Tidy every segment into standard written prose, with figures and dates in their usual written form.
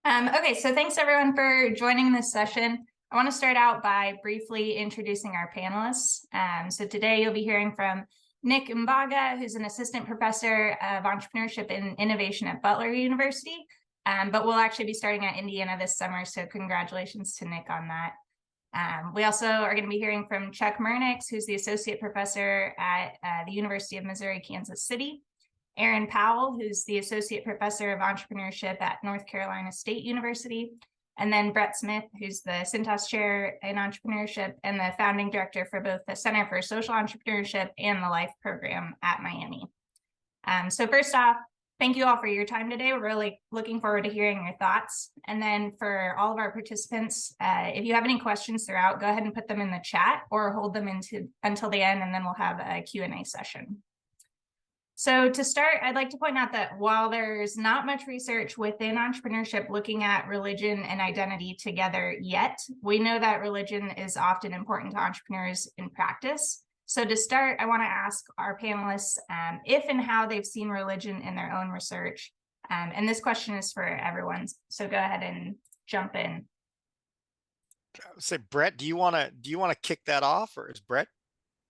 Okay, so thanks everyone for joining this session. I want to start out by briefly introducing our panelists. So today you'll be hearing from Nick Mmbaga, who's an assistant professor of entrepreneurship and innovation at Butler University, but we'll actually be starting at Indiana this summer, so congratulations to Nick on that. We also are going to be hearing from Chuck Murnieks, who's the associate professor at the University of Missouri, Kansas City. Erin Powell, who's the Associate Professor of Entrepreneurship at North Carolina State University, and then Brett Smith, who's the Cintas Chair in Entrepreneurship and the founding director for both the Center for Social Entrepreneurship and the L.I.F.E program at Miami. So first off, thank you all for your time today. We're really looking forward to hearing your thoughts. And then for all of our participants, if you have any questions throughout, go ahead and put them in the chat or hold them until the end, and then we'll have a Q&A session. So to start, I'd like to point out that while there's not much research within entrepreneurship looking at religion and identity together yet, we know that religion is often important to entrepreneurs in practice. So to start, I want to ask our panelists if and how they've seen religion in their own research. And this question is for everyone. So go ahead and jump in. I would say, Brett, do you want to kick that off, or is Brett?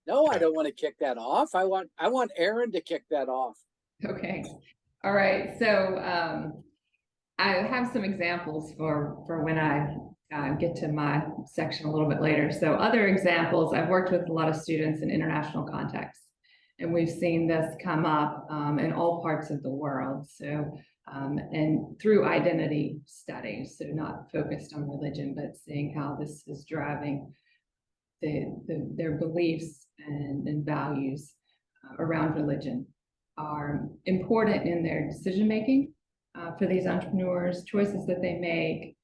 No, I don't want to kick that off. I want Erin to kick that off. Okay. All right. So I have some examples for when I get to my section a little bit later. So other examples, I've worked with a lot of students in international contexts, and we've seen this come up in all parts of the world. So and through identity studies, so not focused on religion, but seeing how this is driving their beliefs and values around religion are important in their decision making for these entrepreneurs, choices that they make,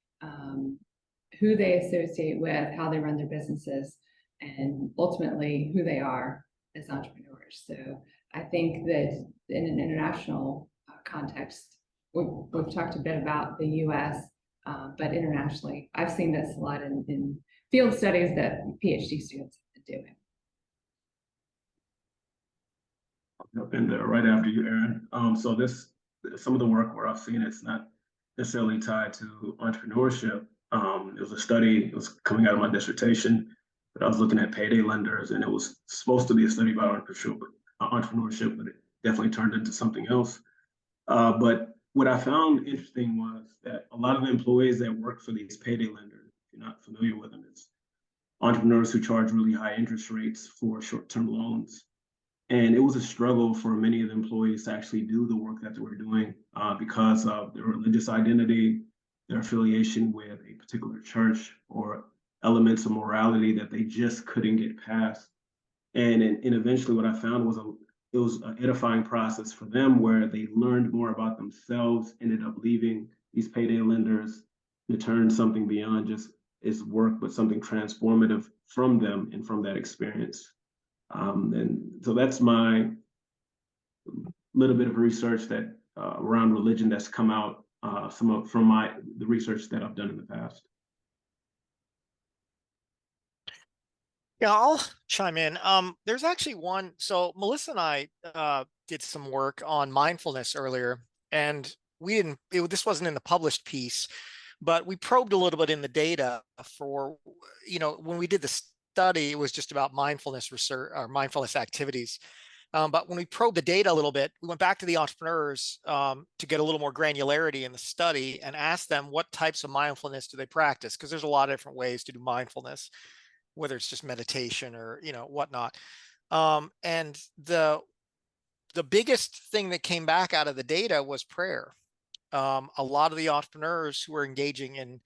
who they associate with, how they run their businesses, and ultimately who they are as entrepreneurs. So I think that in an international context, we've talked a bit about the US, but internationally, I've seen this a lot in field studies that PhD students have been doing. I'll jump in there right after you, Erin. So some of the work where I've seen it's not necessarily tied to entrepreneurship. It was a study, it was coming out of my dissertation, but I was looking at payday lenders, and it was supposed to be a study about entrepreneurship, but it definitely turned into something else. But what I found interesting was that a lot of the employees that work for these payday lenders, if you're not familiar with them, it's entrepreneurs who charge really high interest rates for short-term loans. And it was a struggle for many of the employees to actually do the work that they were doing because of their religious identity, their affiliation with a particular church, or elements of morality that they just couldn't get past. And eventually what I found was it was an edifying process for them, where they learned more about themselves, ended up leaving these payday lenders to turn something beyond just its work, but something transformative from them and from that experience. And so that's my little bit of research that around religion that's come out from the research that I've done in the past. Yeah, I'll chime in. There's actually one. So Melissa and I did some work on mindfulness earlier, and this wasn't in the published piece, but we probed a little bit in the data for, when we did the study, it was just about mindfulness research or mindfulness activities. But when we probed the data a little bit, we went back to the entrepreneurs to get a little more granularity in the study and asked them what types of mindfulness do they practice, because there's a lot of different ways to do mindfulness, whether it's just meditation or whatnot. And the biggest thing that came back out of the data was prayer. A lot of the entrepreneurs who were engaging in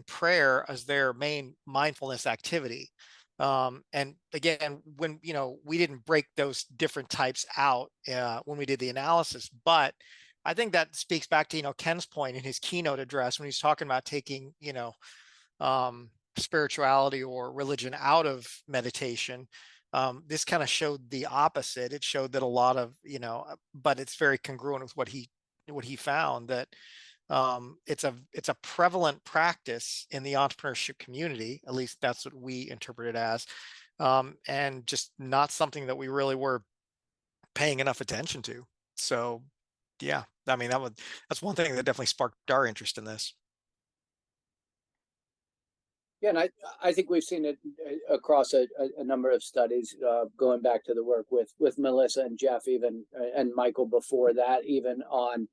prayer as their main mindfulness activity. And again, when we didn't break those different types out when we did the analysis, but I think that speaks back to Ken's point in his keynote address when he's talking about taking spirituality or religion out of meditation. This kind of showed the opposite. It showed that a lot of but it's very congruent with what he found, that it's a prevalent practice in the entrepreneurship community. At least that's what we interpret it as, and just not something that we really were paying enough attention to. So Yeah, I mean, that's one thing that definitely sparked our interest in this. Yeah, and I think we've seen it across a number of studies, going back to the work with Melissa and Jeff, even and Michael before that, even on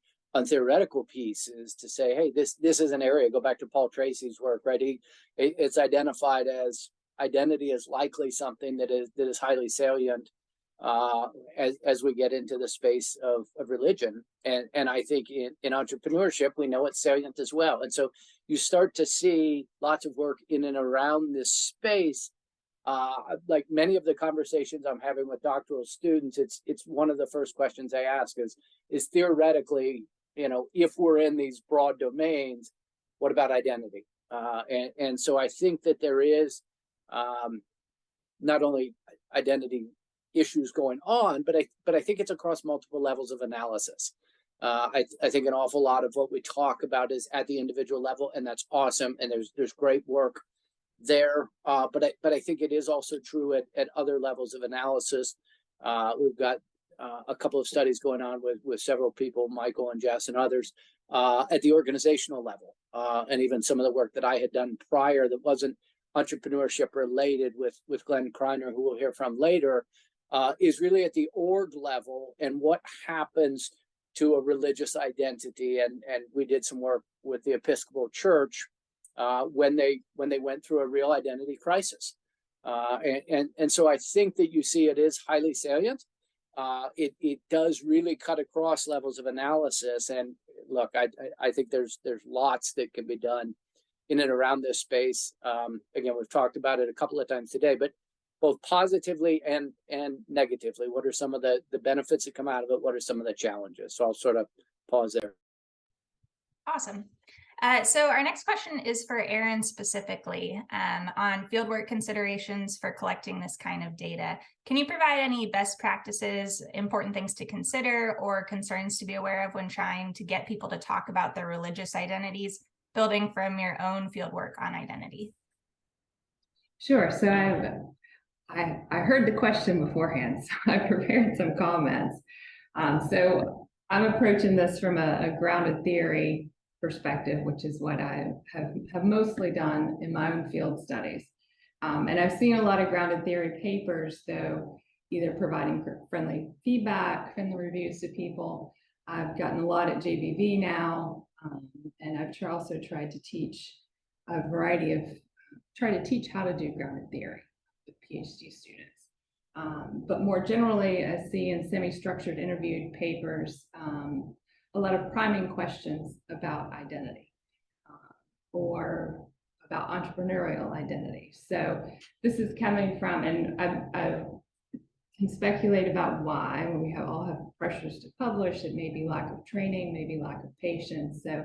theoretical pieces to say, hey, this is an area. Go back to Paul Tracy's work, right? It's identified as identity is likely something that is highly salient as we get into the space of religion, and I think in entrepreneurship we know it's salient as well, and so you start to see lots of work in and around this space. Like many of the conversations I'm having with doctoral students, it's one of the first questions I ask is theoretically, if we're in these broad domains, what about identity? And so I think that there is not only identity issues going on, but I think it's across multiple levels of analysis. I think an awful lot of what we talk about is at the individual level, and that's awesome. And there's great work there. But I think it is also true at other levels of analysis. We've got a couple of studies going on with several people, Michael and Jess and others, at the organizational level, and even some of the work that I had done prior that wasn't entrepreneurship related with Glenn Kreiner, who we'll hear from later, is really at the org level and what happens to a religious identity. And we did some work with the Episcopal Church when they went through a real identity crisis. And so I think that you see it is highly salient. It does really cut across levels of analysis. And look, I think there's lots that can be done in and around this space. Again, we've talked about it a couple of times today, but both positively and negatively. What are some of the benefits that come out of it? What are some of the challenges? So I'll sort of pause there. Awesome. So our next question is for Erin specifically on fieldwork considerations for collecting this kind of data. Can you provide any best practices, important things to consider, or concerns to be aware of when trying to get people to talk about their religious identities, building from your own fieldwork on identity? Sure. So I heard the question beforehand, so I prepared some comments. So I'm approaching this from a grounded theory perspective, which is what I have mostly done in my own field studies. And I've seen a lot of grounded theory papers, though, either providing friendly feedback, friendly reviews to people. I've gotten a lot at JVV now, and I've also tried to teach a variety of, try to teach how to do grounded theory with PhD students. But more generally, I see in semi-structured interviewed papers, a lot of priming questions about identity or about entrepreneurial identity. So this is coming from, and I can speculate about why, when we all have pressures to publish. It may be lack of training, maybe lack of patience. So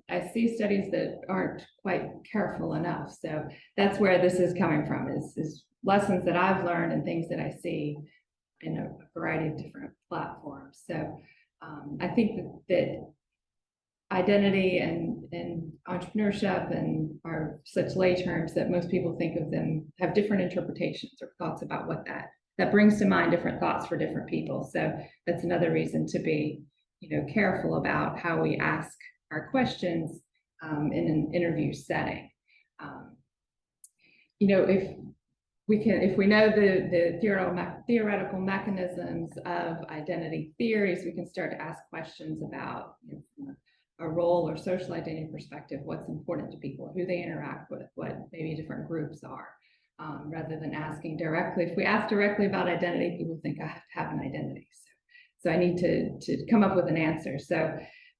I see studies that aren't quite careful enough. So that's where this is coming from, is lessons that I've learned and things that I see in a variety of different platforms. So I think that identity and entrepreneurship and are such lay terms that most people think of them, have different interpretations or thoughts about what that brings to mind, different thoughts for different people. So that's another reason to be, careful about how we ask our questions in an interview setting. If we know the theoretical mechanisms of identity theories, we can start to ask questions about, from a role or social identity perspective, what's important to people, who they interact with, what maybe different groups are, rather than asking directly. If we ask directly about identity, people think I have to have an identity. So I need to come up with an answer. So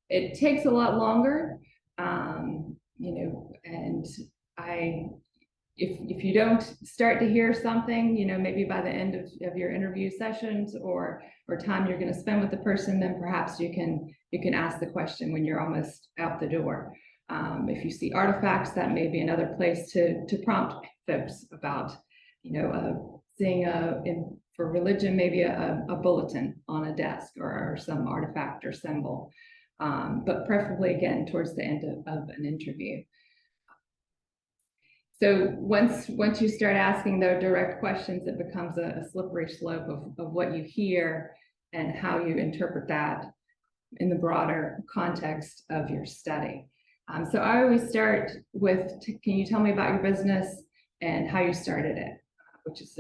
it takes a lot longer, and if you don't start to hear something, maybe by the end of your interview sessions or time you're going to spend with the person, then perhaps you can ask the question when you're almost out the door. If you see artifacts, that may be another place to prompt folks about, seeing for religion, maybe a bulletin on a desk or some artifact or symbol, but preferably again towards the end of an interview. So once you start asking those direct questions, it becomes a slippery slope of what you hear and how you interpret that. in the broader context of your study. So I always start with, can you tell me about your business and how you started it, which is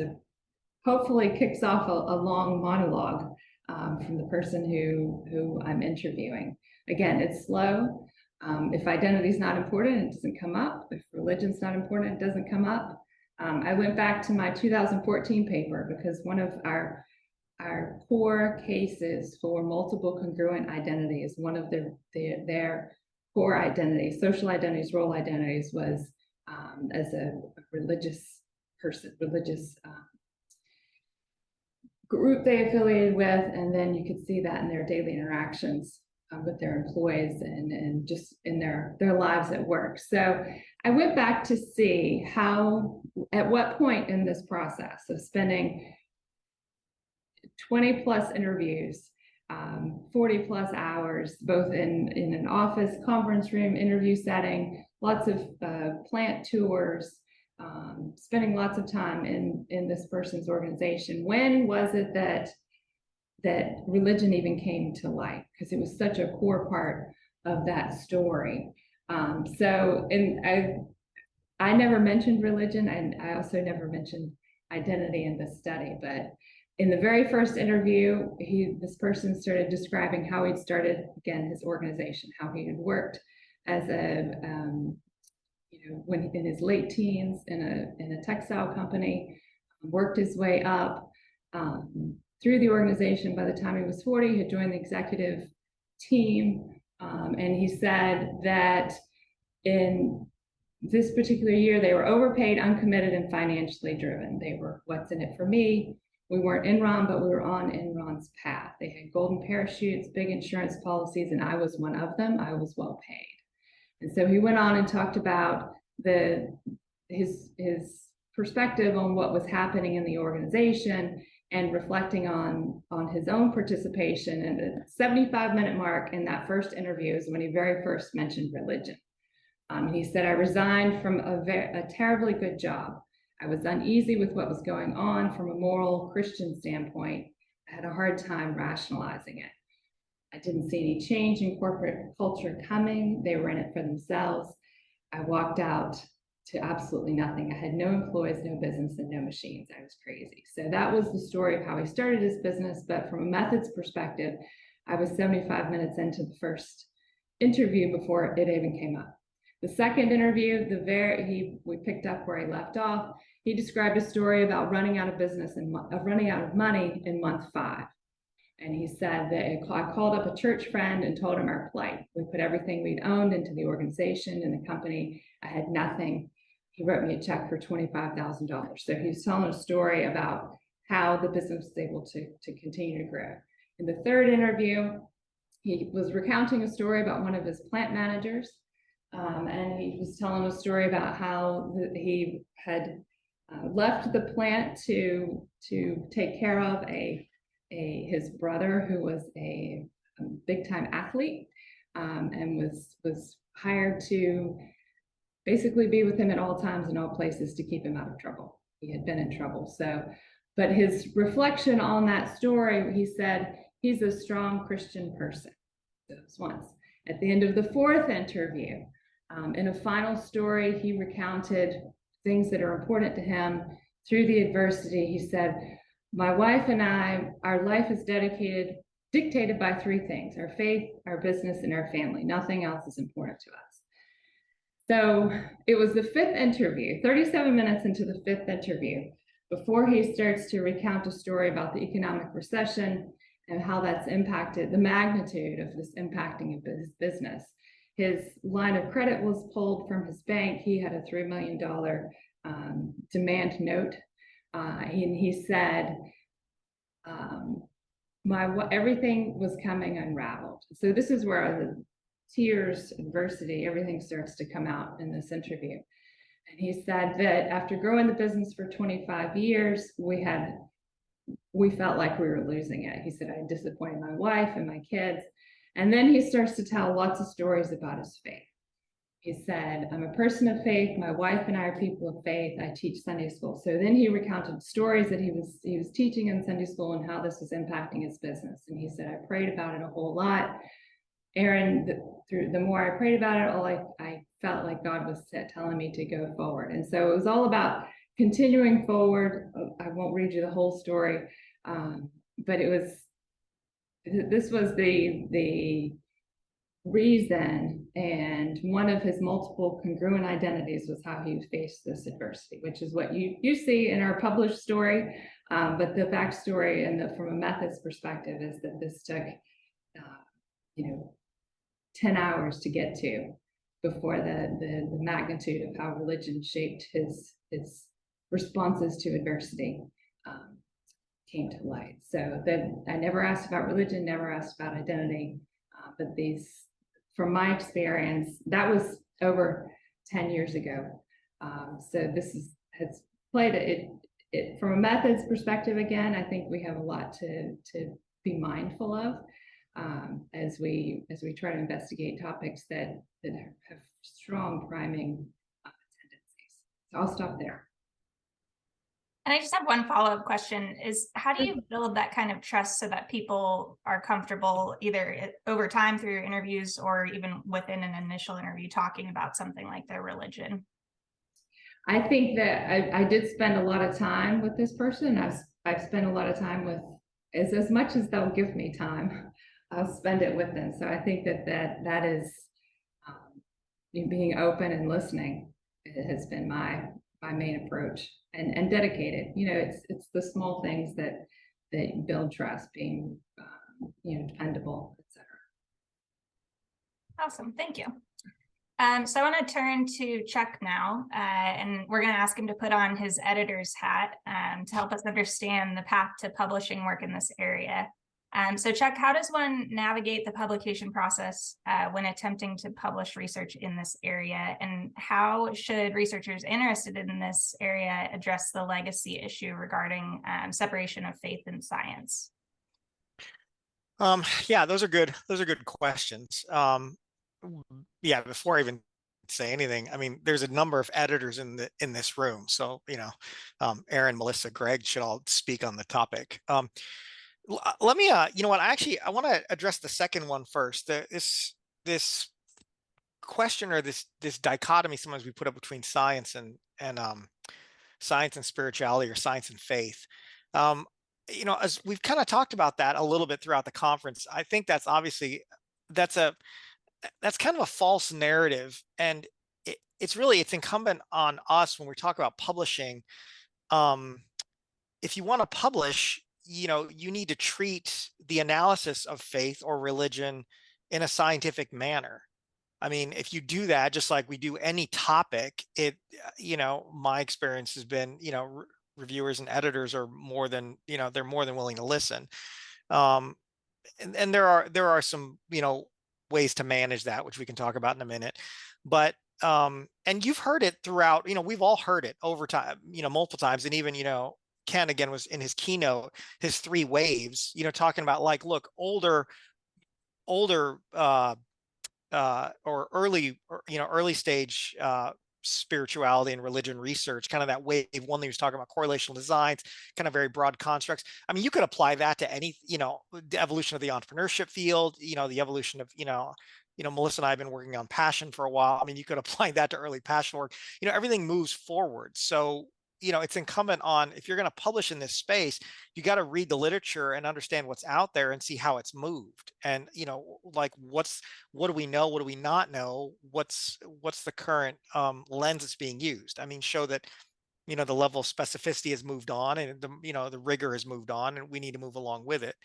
hopefully kicks off a long monologue from the person who I'm interviewing. Again, it's slow. If identity is not important, it doesn't come up. If religion's not important, it doesn't come up. I went back to my 2014 paper because one of our core cases for multiple congruent identity is one of their core identities, social identities, role identities, was as a religious person, religious group they affiliated with, and then you could see that in their daily interactions with their employees and just in their lives at work. So I went back to see how, at what point in this process of spending 20 plus interviews, 40 plus hours, both in an office, conference room, interview setting, lots of plant tours, spending lots of time in this person's organization. When was it that religion even came to light? Because it was such a core part of that story. I never mentioned religion, and I also never mentioned identity in this study, but in the very first interview, this person started describing how he'd started, again, his organization, how he had worked as when in his late teens in a textile company, worked his way up through the organization. By the time he was 40, he had joined the executive team, and he said that in this particular year, they were overpaid, uncommitted, and financially driven. They were, what's in it for me? We weren't Enron, but we were on Enron's path. They had golden parachutes, big insurance policies, and I was one of them. I was well paid. And so he went on and talked about his perspective on what was happening in the organization and reflecting on his own participation. And the 75-minute mark in that first interview is when he very first mentioned religion. He said, I resigned from a terribly good job. I was uneasy with what was going on from a moral Christian standpoint. I had a hard time rationalizing it. I didn't see any change in corporate culture coming. They were in it for themselves. I walked out to absolutely nothing. I had no employees, no business, and no machines. I was crazy. So that was the story of how he started his business. But from a methods perspective, I was 75 minutes into the first interview before it even came up. The second interview, we picked up where he left off. He described a story about running out of business and running out of money in month 5. And he said that I called up a church friend and told him our plight. We put everything we'd owned into the organization and the company. I had nothing. He wrote me a check for $25,000. So he was telling a story about how the business was able to continue to grow. In the third interview, he was recounting a story about one of his plant managers. And he was telling a story about how he had left the plant to take care of his brother, who was a big-time athlete, and was hired to basically be with him at all times and all places to keep him out of trouble. He had been in trouble. But his reflection on that story, he said, he's a strong Christian person. Those ones. At the end of the fourth interview, in a final story, he recounted things that are important to him through the adversity. He said, my wife and I, our life is dictated by 3 things: our faith, our business, and our family. Nothing else is important to us. So it was the 5th interview, 37 minutes into the 5th interview, before he starts to recount a story about the economic recession and how that's impacted, the magnitude of this impacting of his business. His line of credit was pulled from his bank. He had a $3 million demand note. And he said, everything was coming unraveled. So this is where the tears, adversity, everything starts to come out in this interview. And he said that after growing the business for 25 years, we felt like we were losing it. He said, I disappointed my wife and my kids. And then he starts to tell lots of stories about his faith. He said, I'm a person of faith. My wife and I are people of faith. I teach Sunday school. So then he recounted stories that he was teaching in Sunday school and how this was impacting his business. And he said, I prayed about it a whole lot. Erin, through the more I prayed about it, I felt like God was telling me to go forward. And so it was all about continuing forward. I won't read you the whole story, but this was the reason, and one of his multiple congruent identities was how he faced this adversity, which is what you see in our published story. But the backstory and from a methods perspective is that this took, 10 hours to get to before the magnitude of how religion shaped his responses to adversity came to light. So that I never asked about religion, never asked about identity, but from my experience, that was over 10 years ago. So this has played it from a methods perspective. Again, I think we have a lot to be mindful of as we try to investigate topics that have strong priming tendencies. So I'll stop there. And I just have one follow-up question is, how do you build that kind of trust so that people are comfortable either over time through your interviews or even within an initial interview talking about something like their religion? I think that I did spend a lot of time with this person. I've spent a lot of time with, as much as they'll give me time, I'll spend it with them. So I think that is being open and listening. It has been my main approach, and dedicated. It's the small things that build trust, being dependable, etc. Awesome, thank you. So I want to turn to Chuck now, and we're going to ask him to put on his editor's hat to help us understand the path to publishing work in this area. So Chuck, how does one navigate the publication process when attempting to publish research in this area? And how should researchers interested in this area address the legacy issue regarding separation of faith and science? Yeah, those are good questions. Yeah, before I even say anything, I mean, there's a number of editors in this room. So, Erin, Melissa, Greg should all speak on the topic. Let me, I want to address the second one first. This question, or this dichotomy sometimes we put up between science and science and spirituality, or science and faith. As we've kind of talked about that a little bit throughout the conference, I think that's kind of a false narrative, and it's incumbent on us when we talk about publishing. If you want to publish, you need to treat the analysis of faith or religion in a scientific manner. I mean, if you do that, just like we do any topic, my experience has been, reviewers and editors are more than willing to listen. And there are some, ways to manage that, which we can talk about in a minute. But and you've heard it throughout, we've all heard it over time, multiple times. And even, Ken again was in his keynote, his 3 waves, talking about look, older or early stage spirituality and religion research, kind of that wave 1 that he was talking about, correlational designs, kind of very broad constructs. I mean, you could apply that to any, the evolution of the entrepreneurship field, the evolution of, Melissa and I have been working on passion for a while. I mean, you could apply that to early passion work. Everything moves forward. So, it's incumbent on, if you're going to publish in this space, you got to read the literature and understand what's out there and see how it's moved. And, what do we know? What do we not know? What's the current lens that's being used? I mean, show that, the level of specificity has moved on, and the rigor has moved on, and we need to move along with it.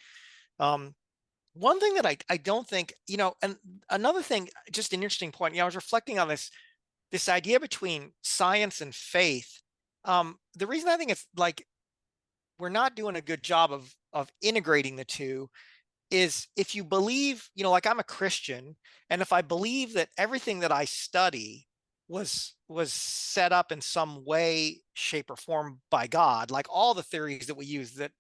One thing that I don't think, and another thing, just an interesting point, I was reflecting on this idea between science and faith. The reason I think it's we're not doing a good job of integrating the two is, if you believe, I'm a Christian, and if I believe that everything that I study was set up in some way, shape, or form by God, like all the theories that we use that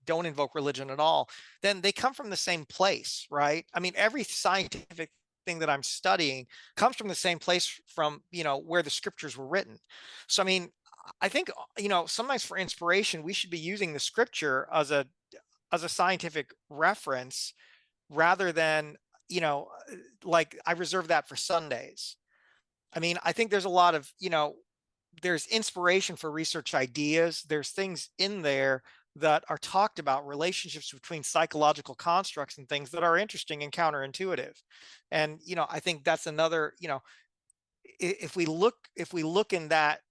don't invoke religion at all, then they come from the same place, right? I mean, every scientific thing that I'm studying comes from the same place, from, where the scriptures were written. So, I mean, I think, sometimes for inspiration, we should be using the scripture as a scientific reference, rather than, you know, like I reserve that for Sundays. I mean, I think there's a lot of, you know, there's inspiration for research ideas. There's things in there that are talked about, relationships between psychological constructs and things that are interesting and counterintuitive. And, you know, I think that's another, you know, if we look in that,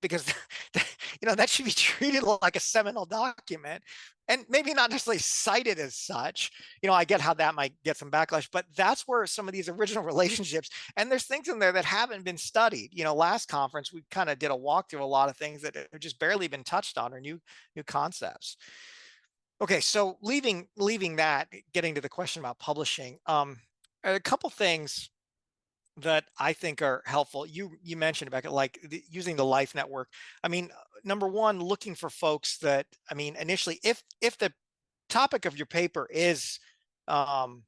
because you know, that should be treated like a seminal document and maybe not necessarily cited as such. You know, I get how that might get some backlash, but that's where some of these original relationships, and there's things in there that haven't been studied. You know, last conference we kind of did a walkthrough a lot of things that have just barely been touched on, or new concepts. Okay, so leaving that, getting to the question about publishing, a couple things that I think are helpful. You mentioned, Becca, like using the L.I.F.E network. I mean, number one, looking for folks that, I mean, initially, if the topic of your paper is, you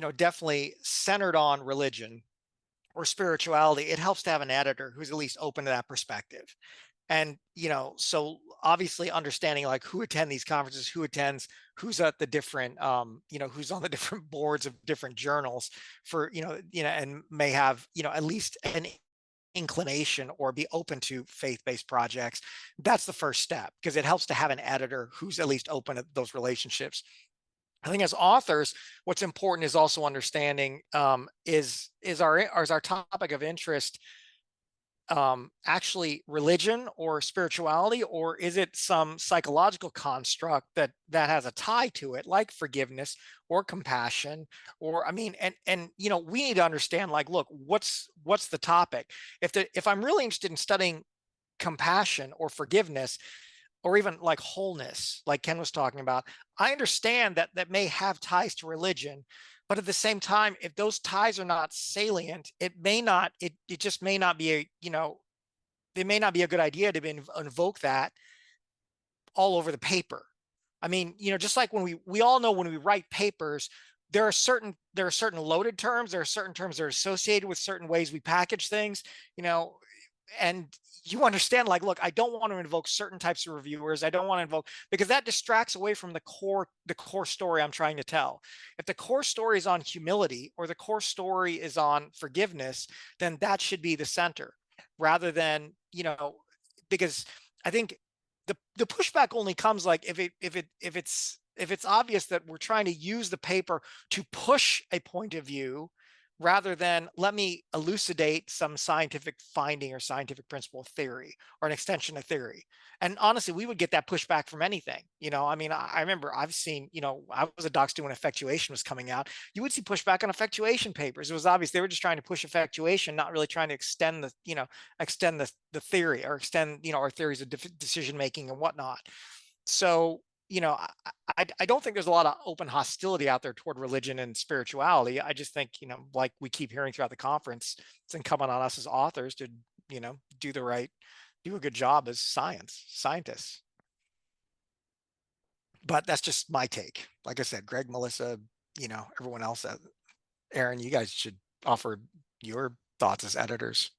know, definitely centered on religion or spirituality, it helps to have an editor who's at least open to that perspective. And, you know, so obviously understanding like who attend these conferences, who attends, who's at the different, you know, who's on the different boards of different journals for, you know, and may have, you know, at least an inclination or be open to faith-based projects. That's the first step, because it helps to have an editor who's at least open to those relationships. I think as authors, what's important is also understanding, is our topic of interest actually religion or spirituality, or is it some psychological construct that has a tie to it, like forgiveness or compassion? Or, I mean, and you know, we need to understand, like, look, what's the topic? If I'm really interested in studying compassion or forgiveness, or even like wholeness, like Ken was talking about, I understand that may have ties to religion. But at the same time, if those ties are not salient, it just may not be a, you know, it may not be a good idea to invoke that all over the paper. I mean, you know, just like when we all know when we write papers, there are certain loaded terms, there are certain terms that are associated with certain ways we package things, you know, and you understand, like, look, I don't want to invoke certain types of reviewers. I don't want to invoke, because that distracts away from the core story I'm trying to tell. If the core story is on humility, or the core story is on forgiveness, then that should be the center, rather than, you know, because I think the pushback only comes like if it's obvious that we're trying to use the paper to push a point of view, rather than let me elucidate some scientific finding or scientific principle of theory or an extension of theory. And honestly, we would get that pushback from anything. You know, I mean, I remember I've seen, you know, I was a doc student when effectuation was coming out. You would see pushback on effectuation papers. It was obvious they were just trying to push effectuation, not really trying to extend the, you know, extend the theory, or extend, you know, our theories of decision making and whatnot. So, you know, I don't think there's a lot of open hostility out there toward religion and spirituality. I just think, you know, like we keep hearing throughout the conference, it's incumbent on us as authors to, you know, do a good job as scientists. But that's just my take. Like I said, Greg, Melissa, you know, everyone else, Erin, you guys should offer your thoughts as editors.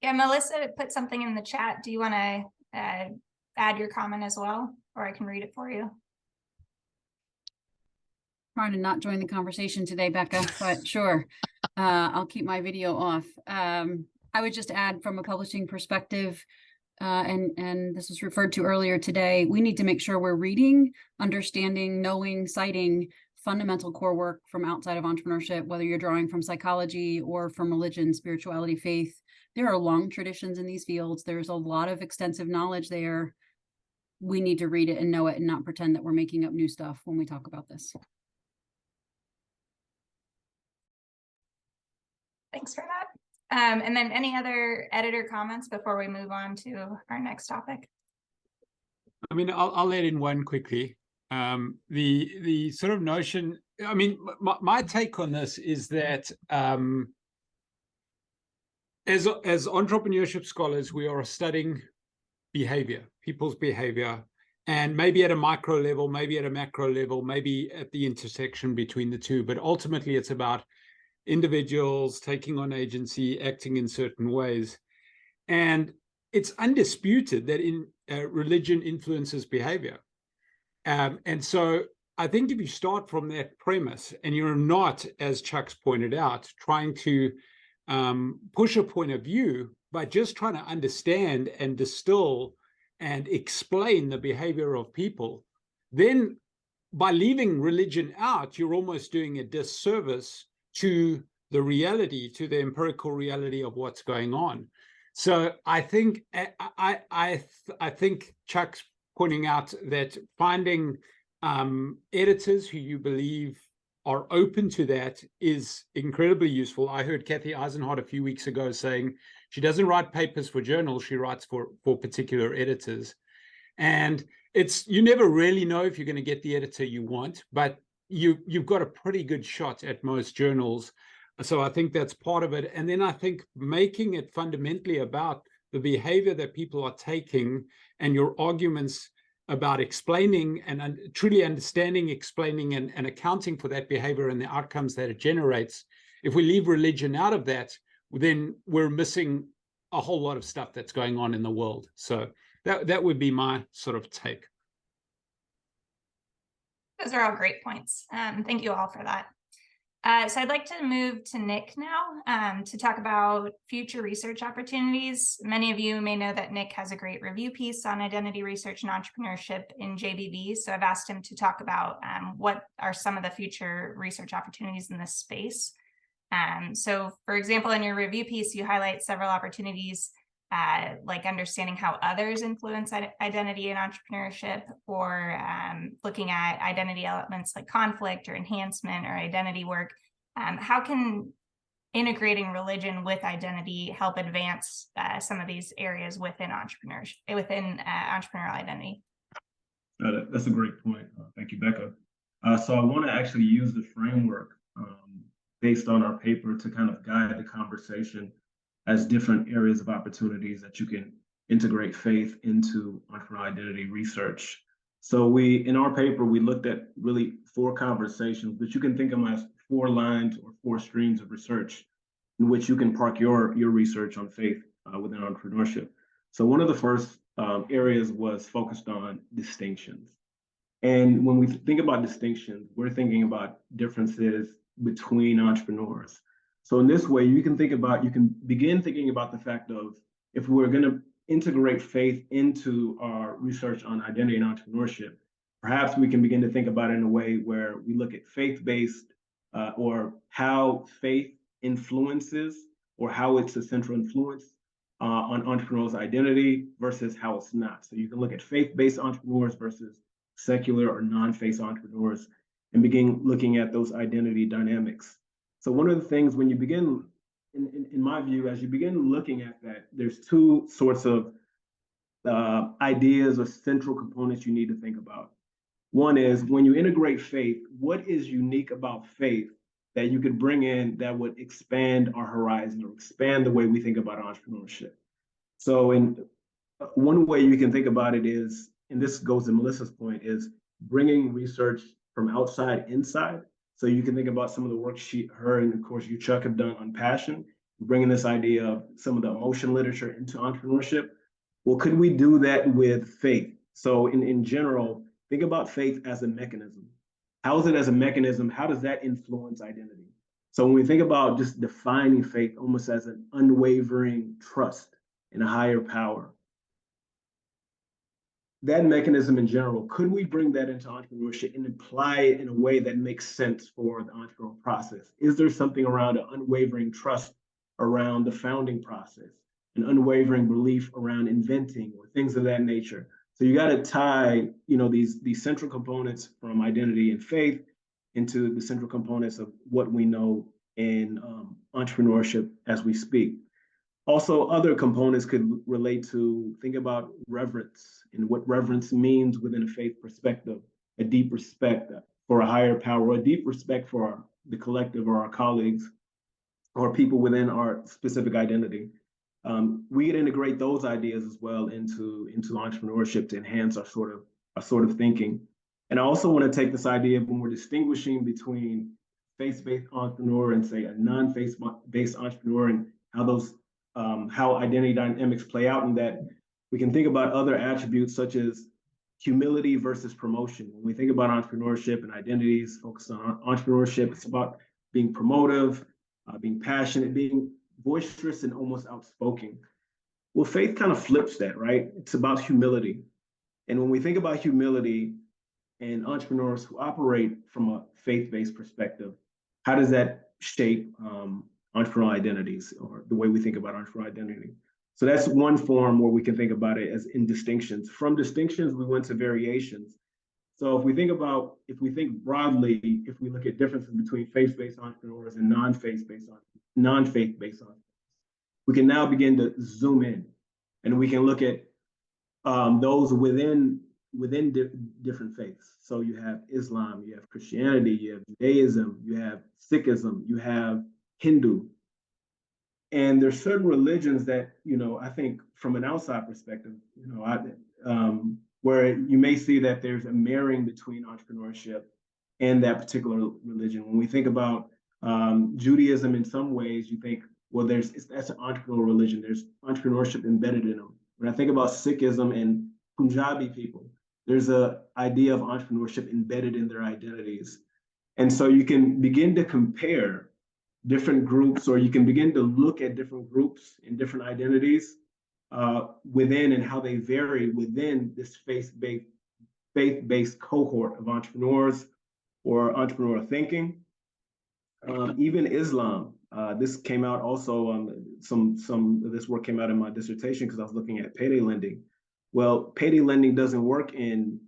Yeah, Melissa put something in the chat. Do you want to add your comment as well, or I can read it for you? Trying to not join the conversation today, Becca, but sure. I'll keep my video off. I would just add, from a publishing perspective, and this was referred to earlier today, we need to make sure we're reading, understanding, knowing, citing fundamental core work from outside of entrepreneurship, whether you're drawing from psychology or from religion, spirituality, faith. There are long traditions in these fields. There's a lot of extensive knowledge there. We need to read it and know it, and not pretend that we're making up new stuff when we talk about this. Thanks for that. And then any other editor comments before we move on to our next topic? I mean, I'll add in one quickly. The sort of notion, I mean, my take on this is that as entrepreneurship scholars, we are studying behavior, people's behavior, and maybe at a micro level, maybe at a macro level, maybe at the intersection between the two. But ultimately, it's about individuals taking on agency, acting in certain ways. And it's undisputed that religion influences behavior. And so I think if you start from that premise and you're not, as Chuck's pointed out, trying to push a point of view, but just trying to understand and distill and explain the behavior of people, then by leaving religion out, you're almost doing a disservice to the reality, to the empirical reality of what's going on. So I think I think Chuck's pointing out that finding editors who you believe are open to that is incredibly useful. I heard Kathy Eisenhardt a few weeks ago saying she doesn't write papers for journals, she writes for particular editors. And you never really know if you're going to get the editor you want, but you've got a pretty good shot at most journals. So I think that's part of it. And then I think making it fundamentally about the behavior that people are taking and your arguments about explaining and truly understanding, explaining and accounting for that behavior and the outcomes that it generates. If we leave religion out of that, then we're missing a whole lot of stuff that's going on in the world. So that would be my sort of take. Those are all great points. Thank you all for that. So I'd like to move to Nick now to talk about future research opportunities. Many of you may know that Nick has a great review piece on identity research and entrepreneurship in JBV. So I've asked him to talk about what are some of the future research opportunities in this space. So for example, in your review piece, you highlight several opportunities like understanding how others influence identity and entrepreneurship, or looking at identity elements like conflict or enhancement or identity work. How can integrating religion with identity help advance some of these areas within entrepreneurship, within entrepreneurial identity? That's a great point. Thank you, Becca. So I want to actually use the framework based on our paper to kind of guide the conversation as different areas of opportunities that you can integrate faith into entrepreneurial identity research. So in our paper, we looked at really 4 conversations, but you can think of them as 4 lines or 4 streams of research in which you can park your research on faith within entrepreneurship. So one of the first areas was focused on distinctions. And when we think about distinctions, we're thinking about differences between entrepreneurs. So in this way, you can begin thinking about the fact of, if we're going to integrate faith into our research on identity and entrepreneurship, perhaps we can begin to think about it in a way where we look at faith-based or how faith influences, or how it's a central influence on entrepreneurs' identity versus how it's not. So you can look at faith-based entrepreneurs versus secular or non-faith entrepreneurs and begin looking at those identity dynamics. So one of the things when you begin, in my view, as you begin looking at that, there's 2 sorts of ideas or central components you need to think about. One is, when you integrate faith, what is unique about faith that you could bring in that would expand our horizon or expand the way we think about entrepreneurship? So one way you can think about it is, and this goes to Melissa's point, is bringing research from outside inside. So you can think about some of the work her and of course you, Chuck, have done on passion, bringing this idea of some of the emotion literature into entrepreneurship. Well, could we do that with faith? So in general, think about faith as a mechanism. How is it as a mechanism? How does that influence identity? So when we think about just defining faith almost as an unwavering trust in a higher power, that mechanism in general, could we bring that into entrepreneurship and apply it in a way that makes sense for the entrepreneurial process? Is there something around an unwavering trust around the founding process, an unwavering belief around inventing, or things of that nature? So you got to tie, these central components from identity and faith into the central components of what we know in entrepreneurship as we speak. Also, other components could relate to, think about reverence and what reverence means within a faith perspective, a deep respect for a higher power, or a deep respect for the collective or our colleagues or people within our specific identity. We can integrate those ideas as well into entrepreneurship to enhance our sort of thinking. And I also want to take this idea of when we're distinguishing between faith-based entrepreneur and, say, a non-faith-based entrepreneur, and how identity dynamics play out in that, we can think about other attributes such as humility versus promotion. When we think about entrepreneurship and identities focused on entrepreneurship, it's about being promotive, being passionate, being boisterous and almost outspoken. Well, faith kind of flips that, right? It's about humility. And when we think about humility and entrepreneurs who operate from a faith-based perspective, how does that shape entrepreneurial identities, or the way we think about entrepreneurial identity? So that's one form where we can think about it as in distinctions. From distinctions, we went to variations. So if we think broadly, if we look at differences between faith-based entrepreneurs and non-faith-based entrepreneurs, we can now begin to zoom in, and we can look at those within different faiths. So you have Islam, you have Christianity, you have Judaism, you have Sikhism, you have Hindu. And there's certain religions that, I think from an outside perspective, where you may see that there's a marrying between entrepreneurship and that particular religion. When we think about Judaism, in some ways, you think, well, that's an entrepreneurial religion. There's entrepreneurship embedded in them. When I think about Sikhism and Punjabi people, there's an idea of entrepreneurship embedded in their identities. And so you can begin to compare different groups, or you can begin to look at different groups and different identities within, and how they vary within this faith-based cohort of entrepreneurs or entrepreneurial thinking. Even Islam, this came out also, some of this work came out in my dissertation because I was looking at payday lending. Well, payday lending doesn't work in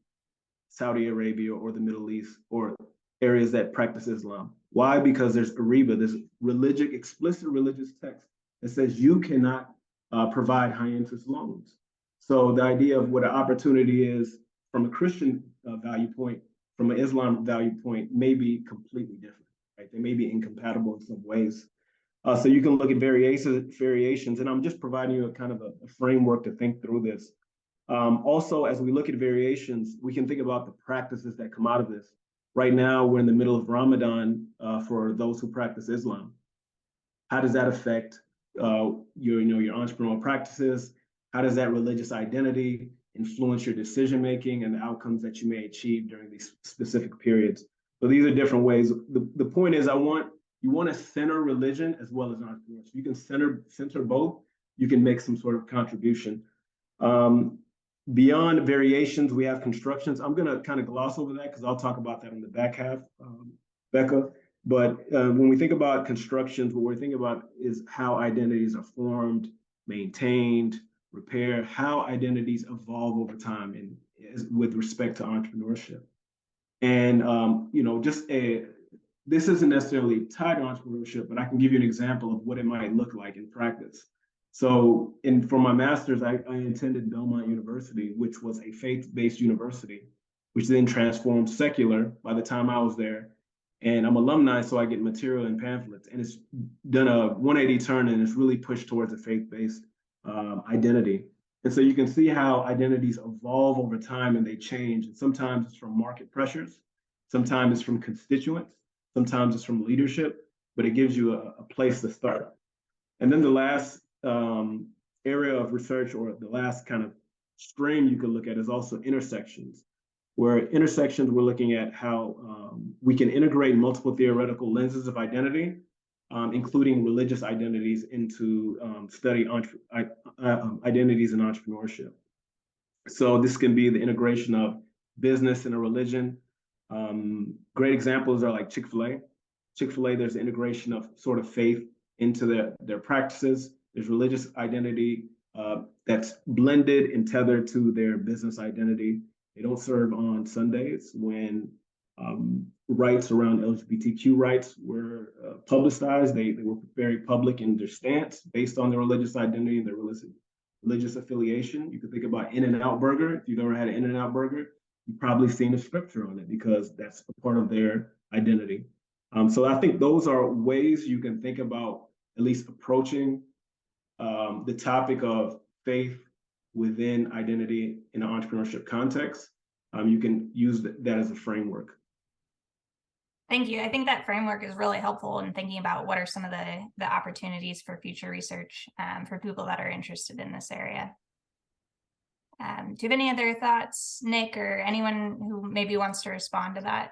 Saudi Arabia or the Middle East or areas that practice Islam. Why? Because there's Ariba, this explicit religious text that says you cannot provide high interest loans. So the idea of what an opportunity is from a Christian value point, from an Islam value point, may be completely different, right? They may be incompatible in some ways. So you can look at variations, and I'm just providing you a kind of a framework to think through this. Also, as we look at variations, we can think about the practices that come out of this. Right now, we're in the middle of Ramadan for those who practice Islam. How does that affect your entrepreneurial practices? How does that religious identity influence your decision-making and the outcomes that you may achieve during these specific periods? So these are different ways. The point is, you want to center religion as well as entrepreneurship. You can center both. You can make some sort of contribution. Beyond variations, we have constructions. I'm going to kind of gloss over that because I'll talk about that in the back half, Becca. But when we think about constructions, what we're thinking about is how identities are formed, maintained, repaired, how identities evolve over time and with respect to entrepreneurship. And, this isn't necessarily tied to entrepreneurship, but I can give you an example of what it might look like in practice. So for my master's, I attended Belmont University, which was a faith-based university, which then transformed secular by the time I was there. And I'm alumni, so I get material and pamphlets. And it's done a 180 turn, and it's really pushed towards a faith-based identity. And so you can see how identities evolve over time and they change. And sometimes it's from market pressures, sometimes it's from constituents, sometimes it's from leadership, but it gives you a place to start. And then the last area of research, or the last kind of stream you can look at, is also intersections, where intersections we're looking at how we can integrate multiple theoretical lenses of identity, including religious identities, into study identities in entrepreneurship. So this can be the integration of business and a religion. Great examples are like Chick-fil-A. Chick-fil-A, there's the integration of sort of faith into their practices. There's religious identity that's blended and tethered to their business identity. They don't serve on Sundays when rights around LGBTQ rights were publicized. They were very public in their stance based on their religious identity and their religious affiliation. You could think about In-N-Out Burger. If you've ever had an In-N-Out Burger, you've probably seen a scripture on it because that's a part of their identity. So I think those are ways you can think about at least approaching the topic of faith within identity in an entrepreneurship context. You can use that as a framework. Thank you. I think that framework is really helpful in thinking about what are some of the opportunities for future research for people that are interested in this area. Do you have any other thoughts, Nick, or anyone who maybe wants to respond to that?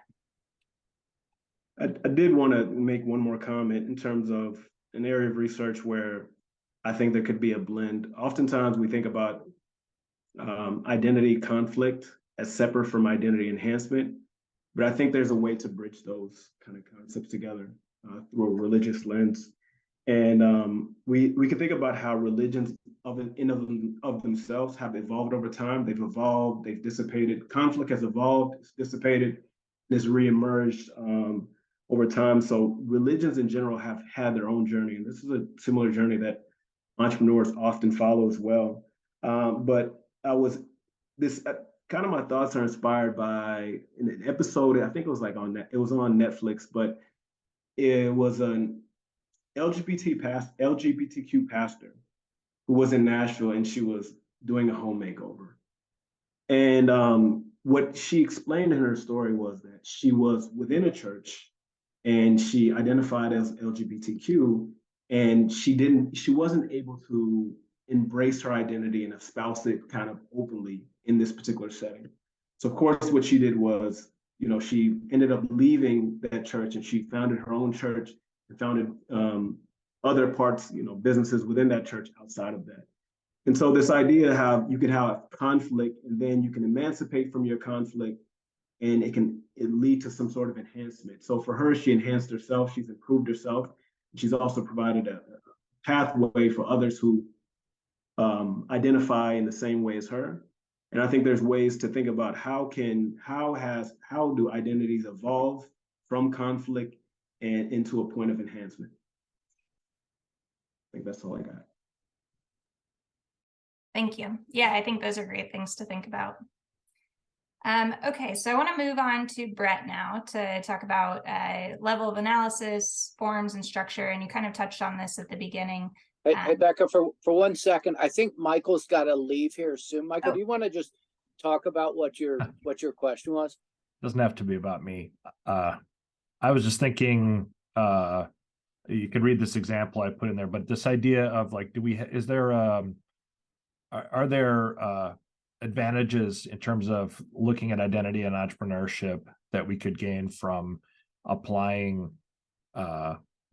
I did want to make one more comment in terms of an area of research where I think there could be a blend. Oftentimes we think about identity conflict as separate from identity enhancement, but I think there's a way to bridge those kind of concepts together through a religious lens. And we can think about how religions of themselves have evolved over time. They've evolved, they've dissipated. Conflict has evolved, it's dissipated, and it's reemerged over time. So religions in general have had their own journey, and this is a similar journey that entrepreneurs often follow as well. But kind of my thoughts are inspired by an episode. I think it was on Netflix, but it was an LGBTQ pastor who was in Nashville, and she was doing a home makeover. And what she explained in her story was that she was within a church and she identified as LGBTQ, and she wasn't able to embrace her identity and espouse it kind of openly in this particular setting. So of course, what she did was, she ended up leaving that church and she founded her own church and founded other parts, businesses within that church outside of that. And so this idea how you can have conflict and then you can emancipate from your conflict, and it lead to some sort of enhancement. So for her, she enhanced herself, she's improved herself. She's also provided a pathway for others who identify in the same way as her. And I think there's ways to think about how do identities evolve from conflict and into a point of enhancement. I think that's all I got. Thank you. Yeah, I think those are great things to think about. Okay, so I want to move on to Brett now to talk about level of analysis, forms, and structure. And you kind of touched on this at the beginning. Hey, Becca, for 1 second, I think Michael's got to leave here soon. Michael, do you want to just talk about what your question was? Doesn't have to be about me. I was just thinking, you could read this example I put in there, but this idea of are there advantages in terms of looking at identity and entrepreneurship that we could gain from applying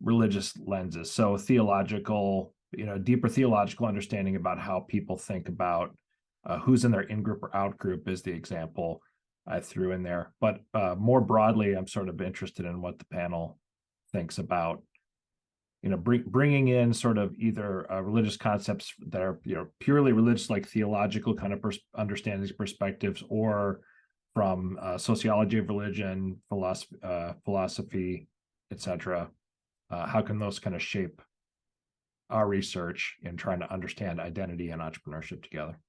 religious lenses? So theological, deeper theological understanding about how people think about who's in their in-group or out-group is the example I threw in there. But more broadly, I'm sort of interested in what the panel thinks about bringing in sort of either religious concepts that are purely religious, like theological kind of understandings, perspectives, or from sociology of religion, philosophy, etc. How can those kind of shape our research in trying to understand identity and entrepreneurship together?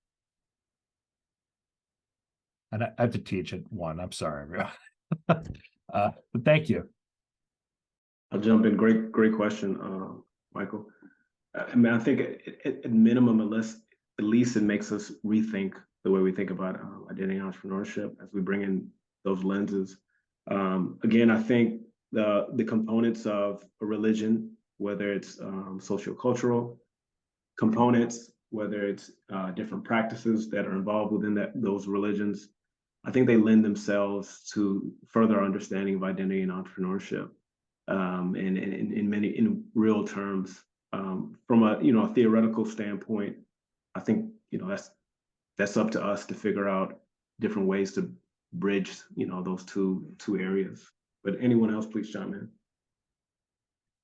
And I have to teach at 1. I'm sorry, everyone. But thank you. I'll jump in. Great question, Michael. I think at minimum, at least it makes us rethink the way we think about identity and entrepreneurship as we bring in those lenses. Again, I think the components of a religion, whether it's sociocultural components, whether it's different practices that are involved within those religions, I think they lend themselves to further understanding of identity and entrepreneurship. And in real terms, from a theoretical standpoint, I think that's up to us to figure out different ways to bridge those two areas. But anyone else, please chime in.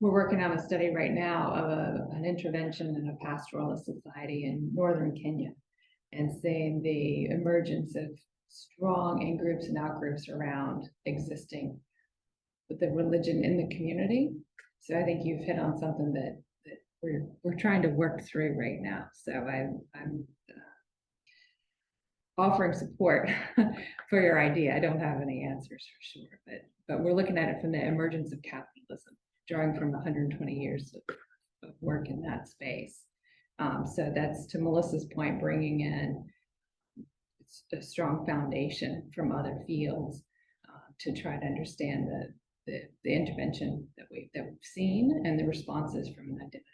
We're working on a study right now of an intervention in a pastoralist society in northern Kenya, and seeing the emergence of strong in-groups and out-groups around existing with the religion in the community. So I think you've hit on something that we're trying to work through right now. So I'm offering support for your idea. I don't have any answers for sure, but we're looking at it from the emergence of capitalism, drawing from 120 years of work in that space. So that's, to Melissa's point, bringing in a strong foundation from other fields to try to understand the intervention that we've seen and the responses from an identity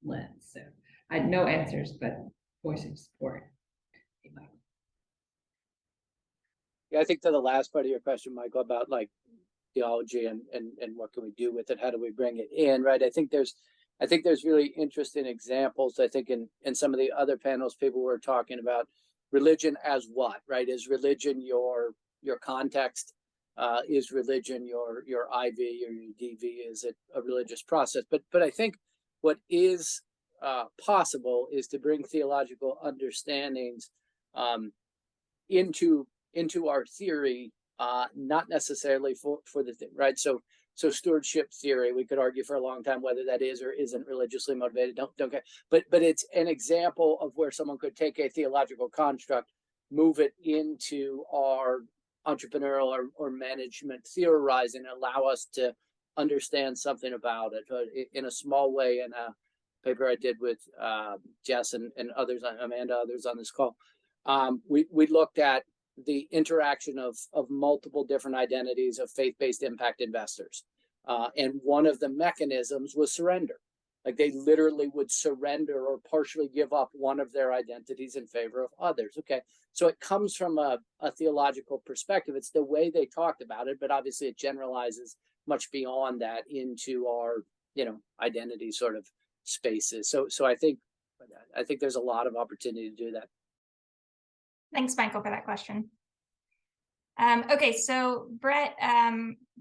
lens. So I had no answers, but voicing support. Yeah, I think to the last part of your question, Michael, about like theology and what can we do with it? How do we bring it in? Right. I think there's really interesting examples. I think in some of the other panels, people were talking about religion as what, right? Is religion your context? Is religion your IV or your DV? Is it a religious process? But I think what is possible is to bring theological understandings into our theory, not necessarily for the thing, right? So stewardship theory, we could argue for a long time whether that is or isn't religiously motivated. Don't care. But it's an example of where someone could take a theological construct, move it into our entrepreneurial or management theorizing, and allow us to understand something about it. But in a small way, in a paper I did with Jess and others, Amanda, others on this call, we looked at the interaction of multiple different identities of faith-based impact investors. And one of the mechanisms was surrender. Like they literally would surrender or partially give up one of their identities in favor of others. Okay. So it comes from a theological perspective. It's the way they talked about it, but obviously it generalizes much beyond that into our, identity sort of spaces. So I think there's a lot of opportunity to do that. Thanks, Michael, for that question. Okay, so Brett,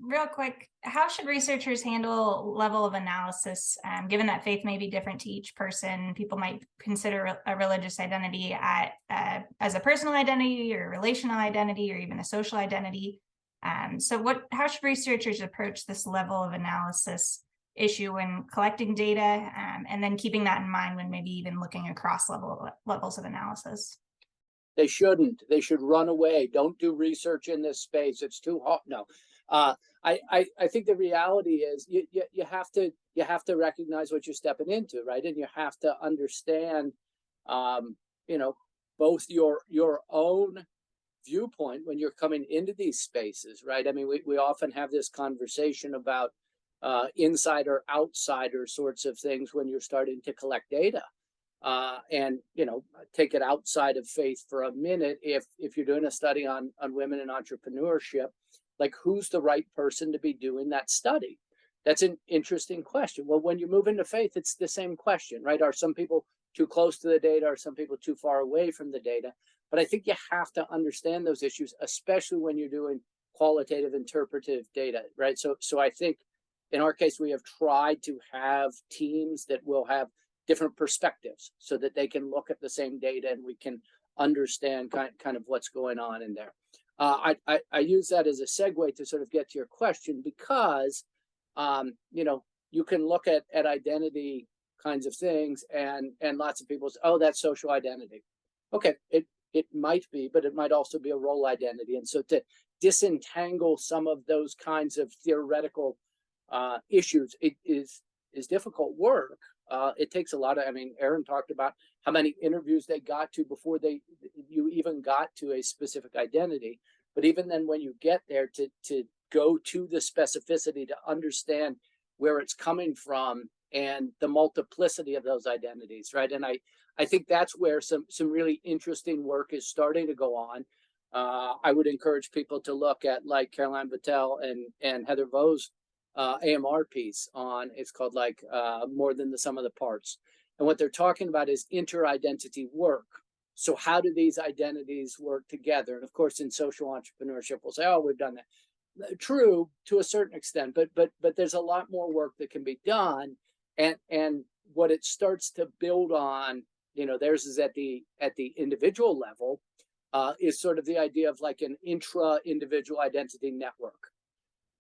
real quick, how should researchers handle level of analysis, given that faith may be different to each person? People might consider a religious identity as a personal identity or a relational identity or even a social identity. So how should researchers approach this level of analysis issue when collecting data, and then keeping that in mind when maybe even looking across levels of analysis? They shouldn't. They should run away. Don't do research in this space. It's too hot. No, I think the reality is you have to recognize what you're stepping into, right? And you have to understand, both your own viewpoint when you're coming into these spaces, right? I mean, we often have this conversation about insider outsider sorts of things when you're starting to collect data. And take it outside of faith for a minute. If you're doing a study on women in entrepreneurship, like who's the right person to be doing that study? That's an interesting question. Well, when you move into faith, it's the same question, right? Are some people too close to the data? Are some people too far away from the data? But I think you have to understand those issues, especially when you're doing qualitative interpretive data, right? So I think in our case, we have tried to have teams that will have different perspectives so that they can look at the same data and we can understand kind of what's going on in there. I use that as a segue to sort of get to your question because, you can look at identity kinds of things and lots of people say, oh, that's social identity. Okay, it might be, but it might also be a role identity. And so to disentangle some of those kinds of theoretical issues, it is difficult work. It takes a lot of, Erin talked about how many interviews they got to before you even got to a specific identity. But even then, when you get there, to go to the specificity to understand where it's coming from and the multiplicity of those identities, right? And I think that's where some really interesting work is starting to go on. I would encourage people to look at like Caroline Vattel and Heather Vo's AMR piece on, it's called like More Than the Sum of the Parts. And what they're talking about is inter-identity work. So how do these identities work together? And of course, in social entrepreneurship, we'll say, oh, we've done that. True to a certain extent, but there's a lot more work that can be done. And what it starts to build on, theirs is at the individual level, is sort of the idea of like an intra-individual identity network.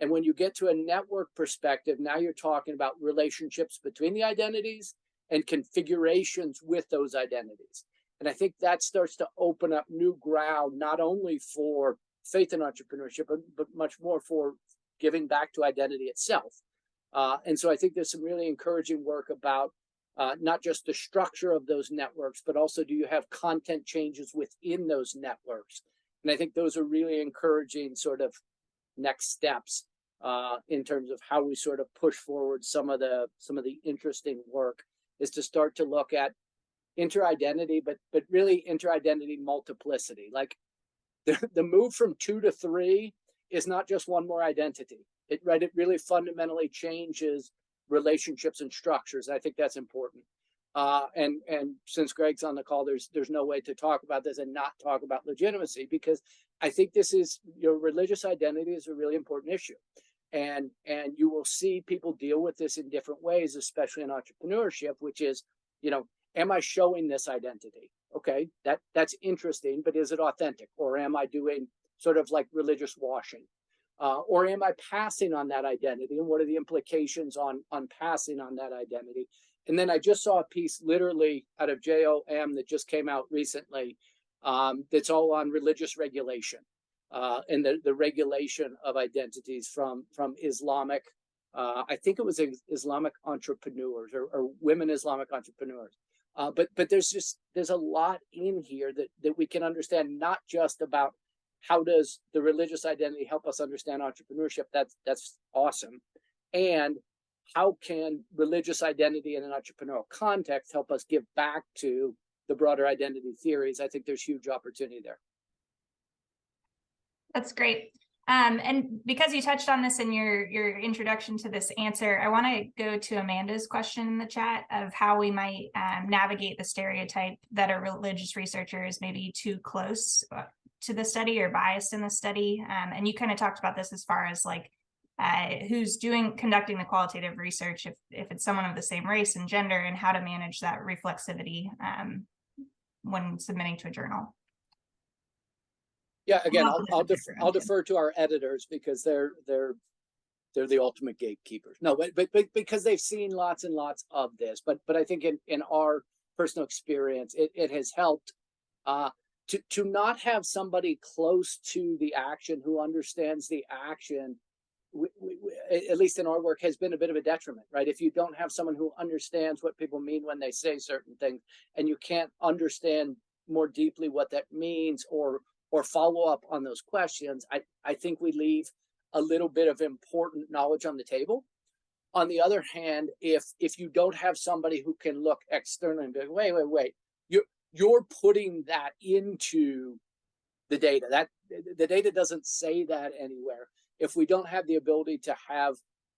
And when you get to a network perspective, now you're talking about relationships between the identities and configurations with those identities. And I think that starts to open up new ground, not only for faith and entrepreneurship, but much more for giving back to identity itself. And so I think there's some really encouraging work about not just the structure of those networks, but also do you have content changes within those networks? And I think those are really encouraging sort of next steps in terms of how we sort of push forward some of the interesting work, is to start to look at inter-identity, but really inter-identity multiplicity. Like the move from 2 to 3 is not just one more identity. It really fundamentally changes relationships and structures. I think that's important. And since Greg's on the call, there's no way to talk about this and not talk about legitimacy, because I think this is, religious identity is a really important issue. And you will see people deal with this in different ways, especially in entrepreneurship, which is, am I showing this identity? Okay, that's interesting, but is it authentic? Or am I doing sort of like religious washing? Or am I passing on that identity? And what are the implications on passing on that identity? And then I just saw a piece literally out of JOM that just came out recently, that's all on religious regulation, and the regulation of identities from Islamic, I think it was Islamic entrepreneurs or women Islamic entrepreneurs. But there's a lot in here that we can understand, not just about how does the religious identity help us understand entrepreneurship. That's awesome. And how can religious identity in an entrepreneurial context help us give back to the broader identity theories? I think there's huge opportunity there. That's great. And because you touched on this in your introduction to this answer, I want to go to Amanda's question in the chat of how we might navigate the stereotype that a religious researcher is maybe too close to the study or biased in the study. And you kind of talked about this as far as like who's conducting the qualitative research, if it's someone of the same race and gender, and how to manage that reflexivity when submitting to a journal. Yeah, again, I'll defer to our editors, because they're the ultimate gatekeepers. No, but because they've seen lots and lots of this. But I think in our personal experience, it has helped to not have somebody close to the action who understands the action. At least in our work, has been a bit of a detriment, right? If you don't have someone who understands what people mean when they say certain things, and you can't understand more deeply what that means, or follow up on those questions, I think we leave a little bit of important knowledge on the table. On the other hand, if you don't have somebody who can look externally and be like, wait, you're putting that into the data. That the data doesn't say that anywhere. If we don't have the ability to have,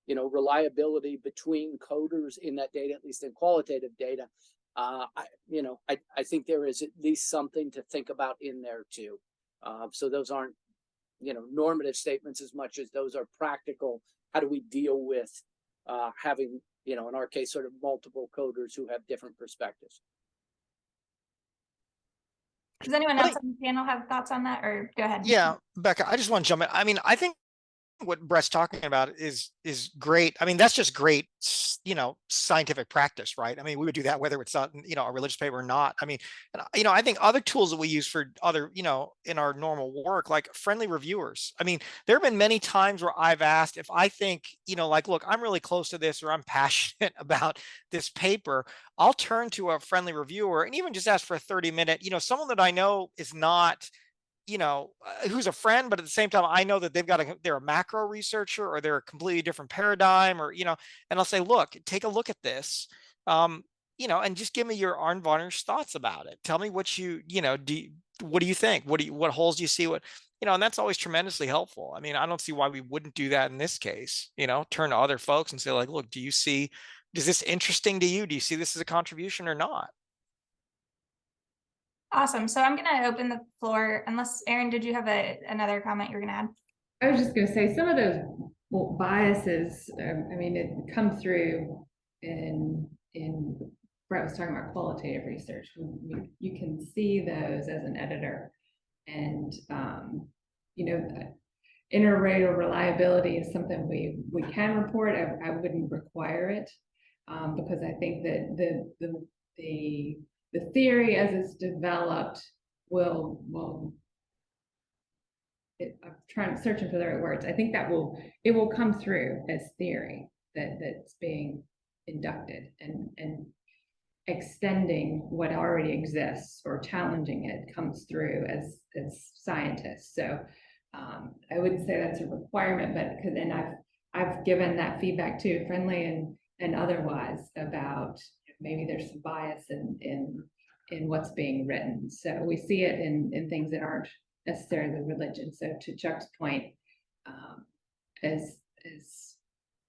reliability between coders in that data, at least in qualitative data, I think there is at least something to think about in there too. So those aren't, normative statements as much as those are practical. How do we deal with having, in our case, sort of multiple coders who have different perspectives? Does anyone else on the panel have thoughts on that, or go ahead? Yeah, Becca, I just want to jump in. I mean, I think what Brett's talking about is great. I mean, that's just great, scientific practice, right? I mean, we would do that whether it's not, a religious paper or not. I mean, I think other tools that we use for other, in our normal work, like friendly reviewers. I mean, there have been many times where I've asked if I think, like, look, I'm really close to this, or I'm passionate about this paper, I'll turn to a friendly reviewer and even just ask for a 30-minute, someone that I know is not, who's a friend, but at the same time, I know that they're a macro researcher, or they're a completely different paradigm, or, and I'll say, look, take a look at this, and just give me your unvarnished thoughts about it. Tell me what what do you think? What holes do you see? And that's always tremendously helpful. I mean, I don't see why we wouldn't do that in this case, turn to other folks and say, like, look, is this interesting to you? Do you see this as a contribution or not? Awesome. So I'm going to open the floor, unless Erin, did you have another comment you're going to add? I was just going to say some of those biases, it comes through in Brett was talking about qualitative research. You can see those as an editor, and inter-rater reliability is something we can report. I wouldn't require it, because I think that the theory as it's developed I'm searching for the right words. I think it will come through as theory that's being inducted, and extending what already exists or challenging it comes through as scientists. So I wouldn't say that's a requirement, but because then I've given that feedback too, friendly and otherwise, about maybe there's some bias in what's being written. So we see it in things that aren't necessarily religion. So to Chuck's point, as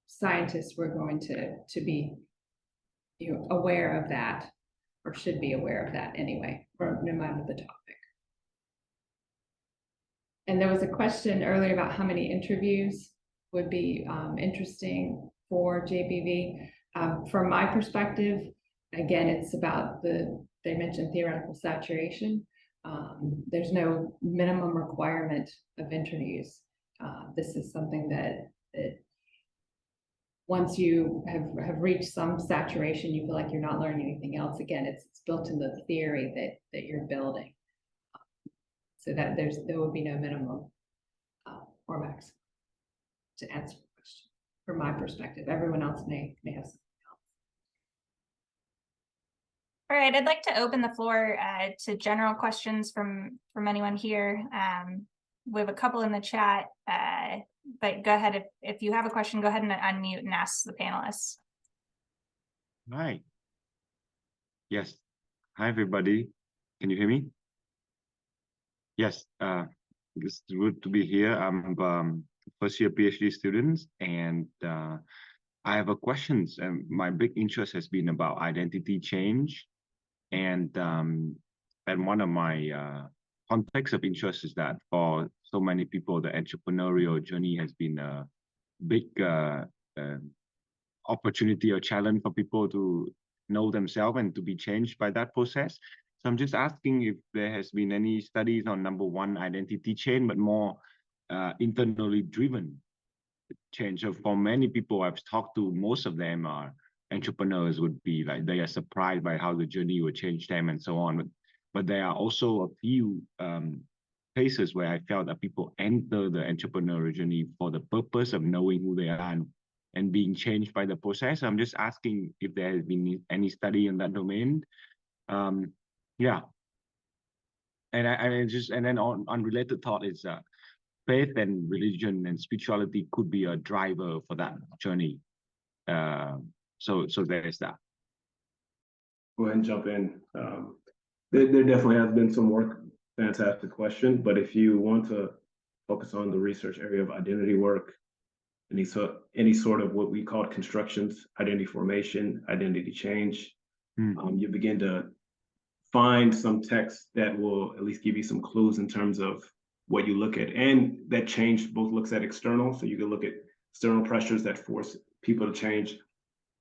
scientists, we're going to be aware of that, or should be aware of that anyway, no matter the topic. And there was a question earlier about how many interviews would be interesting for JBV. From my perspective, again, it's about they mentioned theoretical saturation. There's no minimum requirement of interviews. This is something that once you have reached some saturation, you feel like you're not learning anything else. Again, it's built into the theory that you're building. So that there would be no minimum or max to answer the question from my perspective. Everyone else may have something else. All right, I'd like to open the floor to general questions from anyone here. We have a couple in the chat, but go ahead. If you have a question, go ahead and unmute and ask the panelists. Hi. Yes. Hi, everybody. Can you hear me? Yes. It's good to be here. I'm first year PhD student, and I have a questions. And my big interest has been about identity change, and one of my context of interest is that for so many people, the entrepreneurial journey has been a big opportunity or challenge for people to know themselves and to be changed by that process. So I'm just asking if there has been any studies on number one, identity change, but more internally driven change. So for many people I've talked to, most of them are entrepreneurs, would be like they are surprised by how the journey will change them and so on. But there are also a few cases where I felt that people enter the entrepreneurial journey for the purpose of knowing who they are and being changed by the process. I'm just asking if there has been any study in that domain. Yeah. And then on unrelated thought is faith and religion and spirituality could be a driver for that journey. So there is that. Go ahead and jump in. There definitely has been some work. Fantastic question. But if you want to focus on the research area of identity work, any sort of what we call constructions, identity formation, identity change, you begin to find some text that will at least give you some clues in terms of what you look at. And that change both looks at external, so you can look at external pressures that force people to change,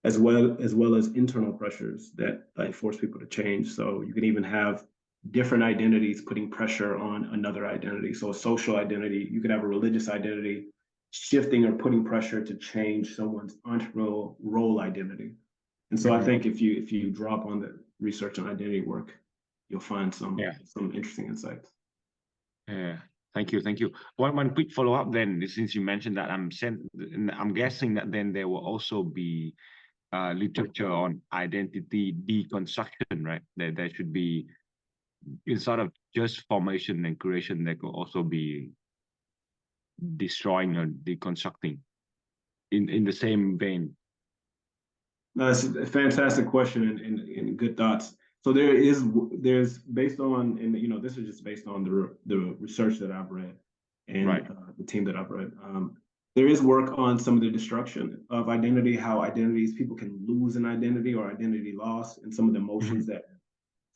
as well as internal pressures that force people to change. So you can even have different identities putting pressure on another identity. So a social identity, you could have a religious identity shifting or putting pressure to change someone's entrepreneurial role identity. And so I think if you drop on the research on identity work, you'll find some interesting insights. Yeah. Thank you. One quick follow-up then, since you mentioned that, I'm guessing that then there will also be literature on identity deconstruction, right? There should be, in sort of just formation and creation, there could also be destroying or deconstructing in the same vein. No, that's a fantastic question and good thoughts. So there's based on, and this is just based on the research that I've read and the team that I've read. There is work on some of the destruction of identity, how people can lose an identity or identity loss, and some of the emotions that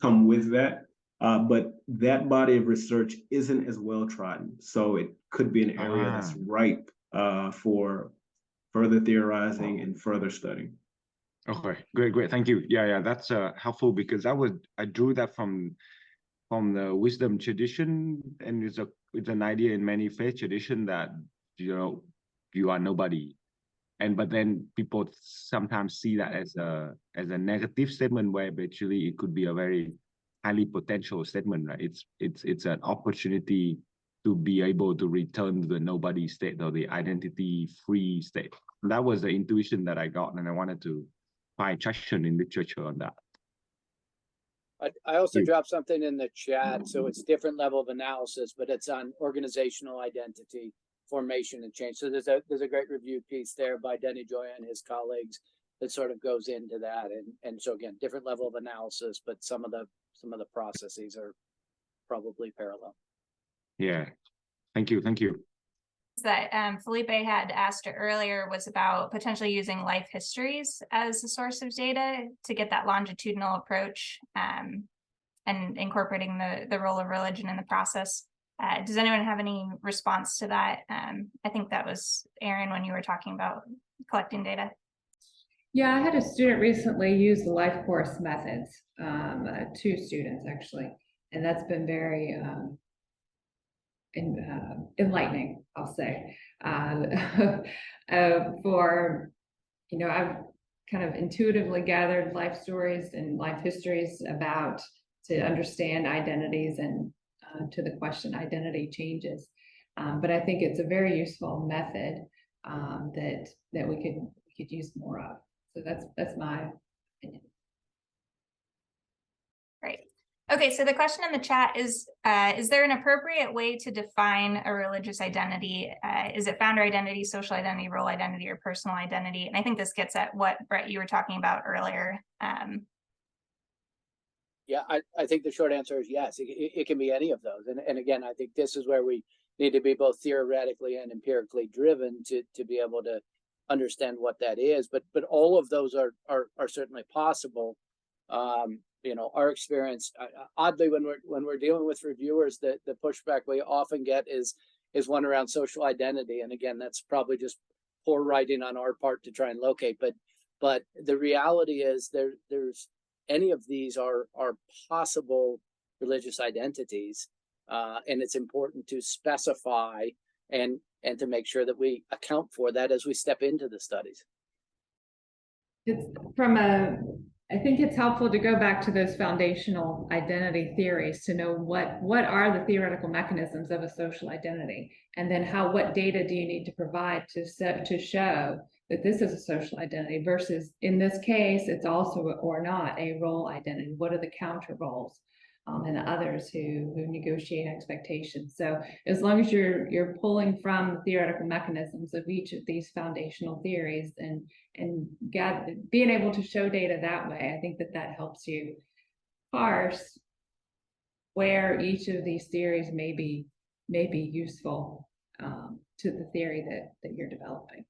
come with that. But that body of research isn't as well trodden. So it could be an area that's ripe for further theorizing and further studying. Okay, great. Thank you. Yeah, that's helpful, because I drew that from the wisdom tradition, and it's an idea in many faith tradition that you are nobody, but then people sometimes see that as a negative statement, where actually it could be a very highly potential statement, right? It's an opportunity to be able to return to the nobody state or the identity free state. And that was the intuition that I got, and I wanted to find traction in literature on that. I also dropped something in the chat, so it's different level of analysis, but it's on organizational identity, formation, and change. So there's a great review piece there by Denny Joy and his colleagues that sort of goes into that, and so again, different level of analysis, but some of the processes are probably parallel. Yeah. Thank you. Thank you. That Felipe had asked earlier was about potentially using life histories as a source of data to get that longitudinal approach, and incorporating the role of religion in the process. Does anyone have any response to that? I think that was Erin when you were talking about collecting data. Yeah, I had a student recently use the life course methods, 2 students actually, and that's been very enlightening, I'll say. For, I've kind of intuitively gathered life stories and life histories to understand identities and to the question identity changes. But I think it's a very useful method that we could use more of. So that's my opinion. Great. Okay, so the question in the chat is there an appropriate way to define a religious identity? Is it founder identity, social identity, role identity, or personal identity? And I think this gets at what, Brett, you were talking about earlier. Yeah, I think the short answer is yes. It can be any of those. And again, I think this is where we need to be both theoretically and empirically driven to be able to understand what that is. But all of those are certainly possible. Our experience, oddly, when we're dealing with reviewers, the pushback we often get is one around social identity. And again, that's probably just poor writing on our part to try and locate. But the reality is there's any of these are possible religious identities, and it's important to specify and to make sure that we account for that as we step into the studies. I think it's helpful to go back to those foundational identity theories to know what are the theoretical mechanisms of a social identity, and then what data do you need to provide to show that this is a social identity versus, in this case, it's also or not a role identity. What are the counter roles and the others who negotiate expectations? So as long as you're pulling from the theoretical mechanisms of each of these foundational theories and being able to show data that way, I think that helps you parse where each of these theories may be useful to the theory that you're developing.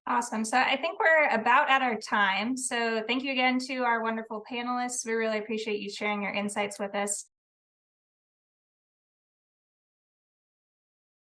Awesome. So I think we're about at our time. So thank you again to our wonderful panelists. We really appreciate you sharing your insights with us.